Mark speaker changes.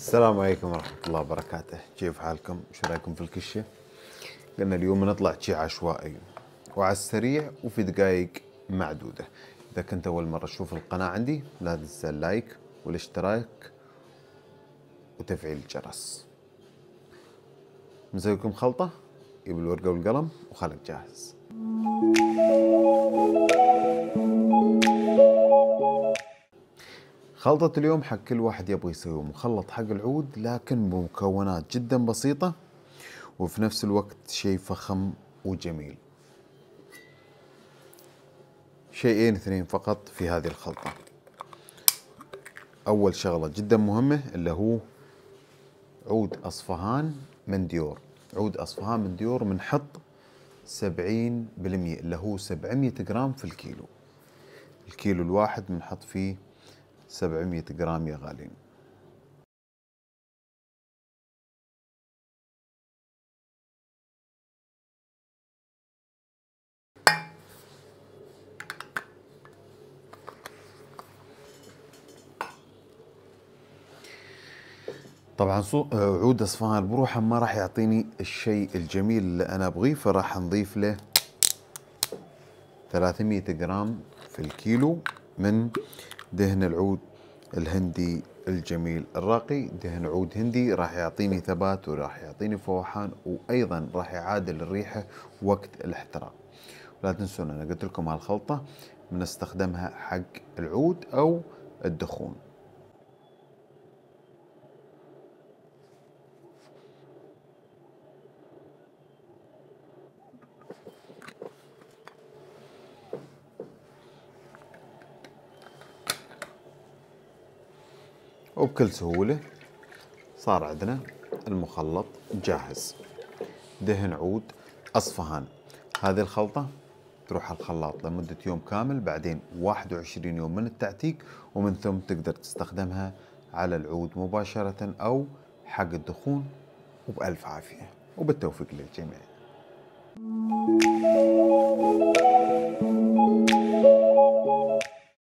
Speaker 1: السلام عليكم ورحمة الله وبركاته. كيف حالكم؟ شو رايكم في الكشة؟ قلنا اليوم نطلع شي عشوائي وعلى السريع وفي دقايق معدودة. إذا كنت أول مرة تشوف القناة عندي لا تنسى اللايك والاشتراك وتفعيل الجرس. مسوي لكم خلطة، جيب الورقة والقلم وخلك جاهز. خلطة اليوم حق كل واحد يبغى يسوي مخلط حق العود، لكن بمكونات جدا بسيطة وفي نفس الوقت شيء فخم وجميل. شيئين اثنين فقط في هذه الخلطة. أول شغلة جدا مهمة اللي هو عود أصفهان من ديور. عود أصفهان من ديور بنحط 70% اللي هو 700 جرام في الكيلو. الكيلو الواحد بنحط فيه 700 جرام يا غالين. طبعا عود اصفهان بروحه ما راح يعطيني الشيء الجميل اللي انا ابغيه، فراح نضيف له 300 جرام في الكيلو من دهن العود الهندي الجميل الراقي. دهن عود هندي راح يعطيني ثبات وراح يعطيني فوحان، وايضا راح يعادل الريحه وقت الاحتراق. لا تنسون انا قلت لكم هالخلطه بنستخدمها حق العود او الدخون. وبكل سهولة صار عندنا المخلط جاهز. دهن عود أصفهان. هذه الخلطة تروح على الخلاط لمدة يوم كامل، بعدين 21 يوم من التعتيق، ومن ثم تقدر تستخدمها على العود مباشرة أو حق الدخون. وبألف عافية وبالتوفيق للجميع.